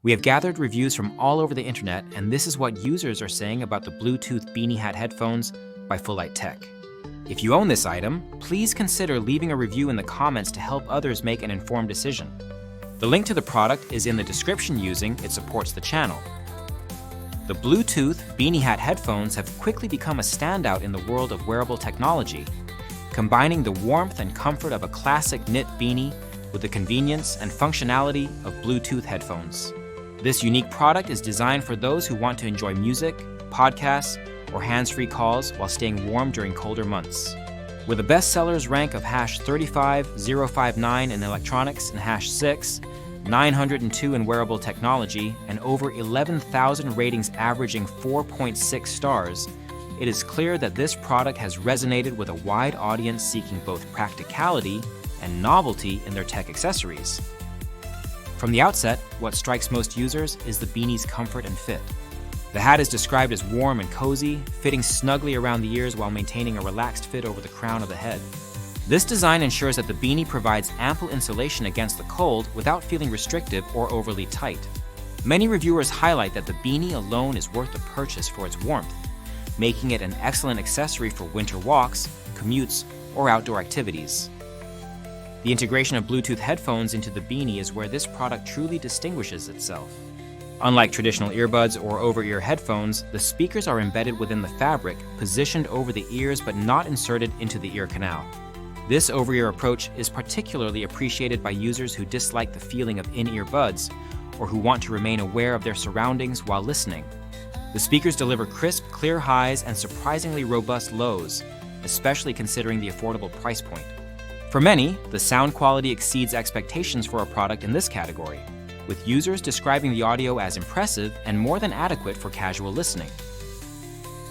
We have gathered reviews from all over the internet, and this is what users are saying about the Bluetooth Beanie Hat headphones by Full Light Tech. If you own this item, please consider leaving a review in the comments to help others make an informed decision. The link to the product is in the description using it supports the channel. The Bluetooth Beanie Hat headphones have quickly become a standout in the world of wearable technology, combining the warmth and comfort of a classic knit beanie with the convenience and functionality of Bluetooth headphones. This unique product is designed for those who want to enjoy music, podcasts, or hands-free calls while staying warm during colder months. With a bestsellers rank of #35059 in electronics and #6, 902 in wearable technology, and over 11,000 ratings averaging 4.6 stars, it is clear that this product has resonated with a wide audience seeking both practicality and novelty in their tech accessories. From the outset, what strikes most users is the beanie's comfort and fit. The hat is described as warm and cozy, fitting snugly around the ears while maintaining a relaxed fit over the crown of the head. This design ensures that the beanie provides ample insulation against the cold without feeling restrictive or overly tight. Many reviewers highlight that the beanie alone is worth the purchase for its warmth, making it an excellent accessory for winter walks, commutes, or outdoor activities. The integration of Bluetooth headphones into the beanie is where this product truly distinguishes itself. Unlike traditional earbuds or over-ear headphones, the speakers are embedded within the fabric, positioned over the ears but not inserted into the ear canal. This over-ear approach is particularly appreciated by users who dislike the feeling of in-ear buds or who want to remain aware of their surroundings while listening. The speakers deliver crisp, clear highs and surprisingly robust lows, especially considering the affordable price point. For many, the sound quality exceeds expectations for a product in this category, with users describing the audio as impressive and more than adequate for casual listening.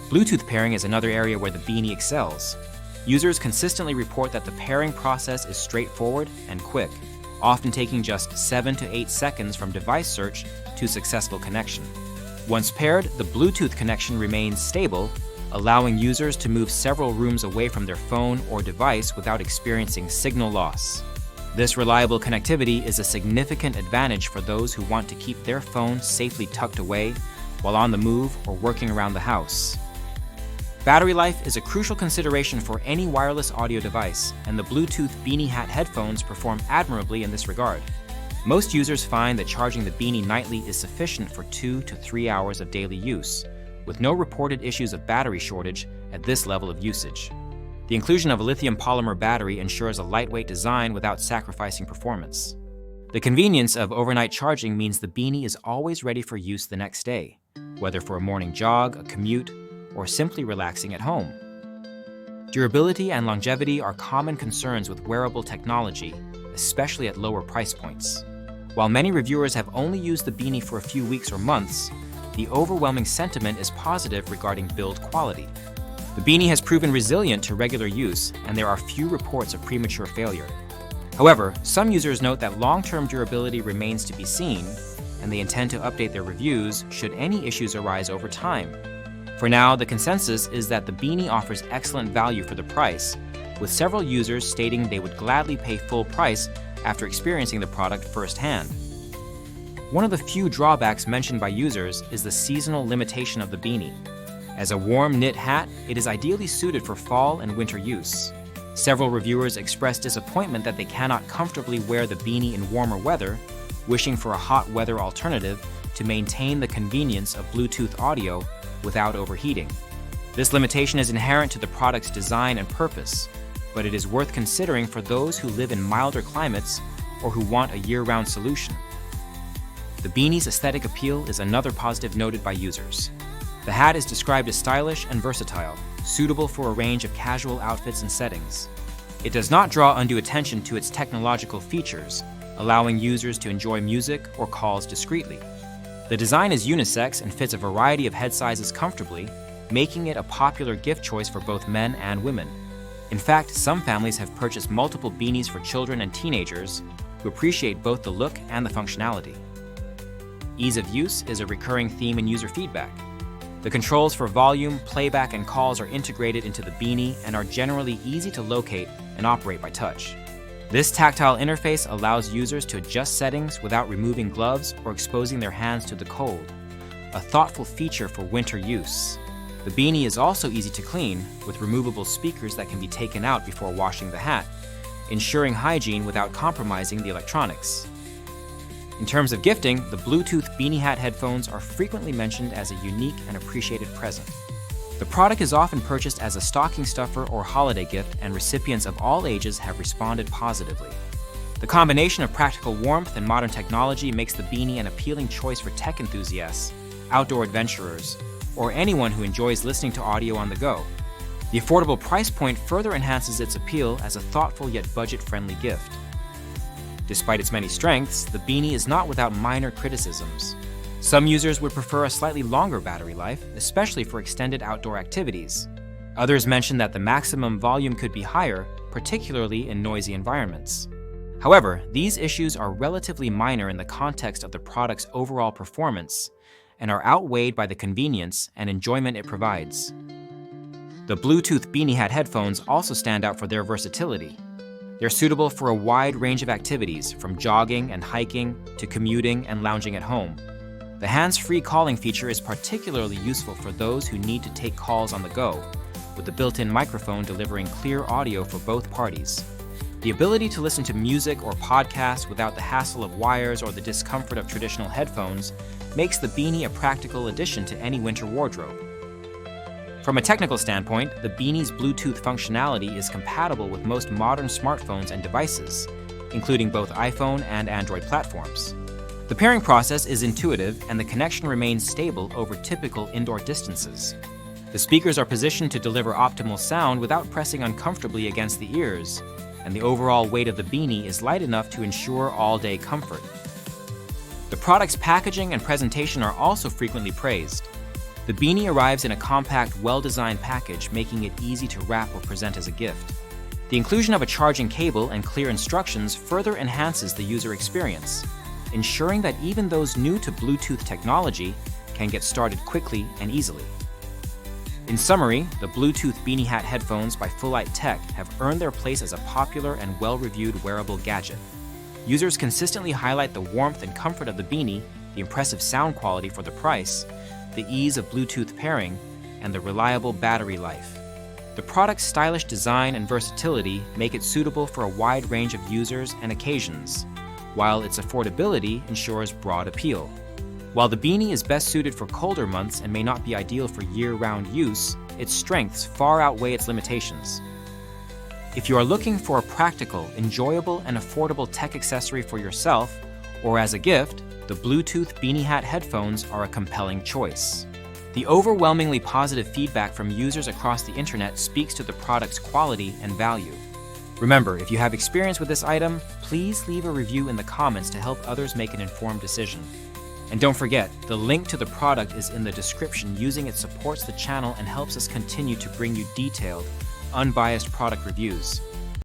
Bluetooth pairing is another area where the beanie excels. Users consistently report that the pairing process is straightforward and quick, often taking just 7 to 8 seconds from device search to successful connection. Once paired, the Bluetooth connection remains stable, allowing users to move several rooms away from their phone or device without experiencing signal loss. This reliable connectivity is a significant advantage for those who want to keep their phone safely tucked away while on the move or working around the house. Battery life is a crucial consideration for any wireless audio device, and the Bluetooth Beanie Hat headphones perform admirably in this regard. Most users find that charging the beanie nightly is sufficient for 2 to 3 hours of daily use, with no reported issues of battery shortage at this level of usage. The inclusion of a lithium polymer battery ensures a lightweight design without sacrificing performance. The convenience of overnight charging means the beanie is always ready for use the next day, whether for a morning jog, a commute, or simply relaxing at home. Durability and longevity are common concerns with wearable technology, especially at lower price points. While many reviewers have only used the beanie for a few weeks or months, the overwhelming sentiment is positive regarding build quality. The beanie has proven resilient to regular use, and there are few reports of premature failure. However, some users note that long-term durability remains to be seen, and they intend to update their reviews should any issues arise over time. For now, the consensus is that the beanie offers excellent value for the price, with several users stating they would gladly pay full price after experiencing the product firsthand. One of the few drawbacks mentioned by users is the seasonal limitation of the beanie. As a warm knit hat, it is ideally suited for fall and winter use. Several reviewers expressed disappointment that they cannot comfortably wear the beanie in warmer weather, wishing for a hot weather alternative to maintain the convenience of Bluetooth audio without overheating. This limitation is inherent to the product's design and purpose, but it is worth considering for those who live in milder climates or who want a year-round solution. The beanie's aesthetic appeal is another positive noted by users. The hat is described as stylish and versatile, suitable for a range of casual outfits and settings. It does not draw undue attention to its technological features, allowing users to enjoy music or calls discreetly. The design is unisex and fits a variety of head sizes comfortably, making it a popular gift choice for both men and women. In fact, some families have purchased multiple beanies for children and teenagers who appreciate both the look and the functionality. Ease of use is a recurring theme in user feedback. The controls for volume, playback, and calls are integrated into the beanie and are generally easy to locate and operate by touch. This tactile interface allows users to adjust settings without removing gloves or exposing their hands to the cold, a thoughtful feature for winter use. The Beanie is also easy to clean, with removable speakers that can be taken out before washing the hat, ensuring hygiene without compromising the electronics. In terms of gifting, the Bluetooth Beanie Hat headphones are frequently mentioned as a unique and appreciated present. The product is often purchased as a stocking stuffer or holiday gift, and recipients of all ages have responded positively. The combination of practical warmth and modern technology makes the Beanie an appealing choice for tech enthusiasts, outdoor adventurers, or anyone who enjoys listening to audio on the go. The affordable price point further enhances its appeal as a thoughtful yet budget-friendly gift. Despite its many strengths, the Beanie is not without minor criticisms. Some users would prefer a slightly longer battery life, especially for extended outdoor activities. Others mention that the maximum volume could be higher, particularly in noisy environments. However, these issues are relatively minor in the context of the product's overall performance and are outweighed by the convenience and enjoyment it provides. The Bluetooth Beanie Hat headphones also stand out for their versatility. They're suitable for a wide range of activities, from jogging and hiking to commuting and lounging at home. The hands-free calling feature is particularly useful for those who need to take calls on the go, with the built-in microphone delivering clear audio for both parties. The ability to listen to music or podcasts without the hassle of wires or the discomfort of traditional headphones makes the Beanie a practical addition to any winter wardrobe. From a technical standpoint, the Beanie's Bluetooth functionality is compatible with most modern smartphones and devices, including both iPhone and Android platforms. The pairing process is intuitive, and the connection remains stable over typical indoor distances. The speakers are positioned to deliver optimal sound without pressing uncomfortably against the ears, and the overall weight of the Beanie is light enough to ensure all-day comfort. The product's packaging and presentation are also frequently praised. The Beanie arrives in a compact, well-designed package, making it easy to wrap or present as a gift. The inclusion of a charging cable and clear instructions further enhances the user experience, ensuring that even those new to Bluetooth technology can get started quickly and easily. In summary, the Bluetooth Beanie Hat headphones by Fullite Tech have earned their place as a popular and well-reviewed wearable gadget. Users consistently highlight the warmth and comfort of the Beanie, the impressive sound quality for the price, the ease of Bluetooth pairing, and the reliable battery life. The product's stylish design and versatility make it suitable for a wide range of users and occasions, while its affordability ensures broad appeal. While the Beanie is best suited for colder months and may not be ideal for year-round use, its strengths far outweigh its limitations. If you are looking for a practical, enjoyable, and affordable tech accessory for yourself, or as a gift, the Bluetooth Beanie Hat headphones are a compelling choice. The overwhelmingly positive feedback from users across the internet speaks to the product's quality and value. Remember, if you have experience with this item, please leave a review in the comments to help others make an informed decision. And don't forget, the link to the product is in the description. Using it supports the channel and helps us continue to bring you detailed, unbiased product reviews.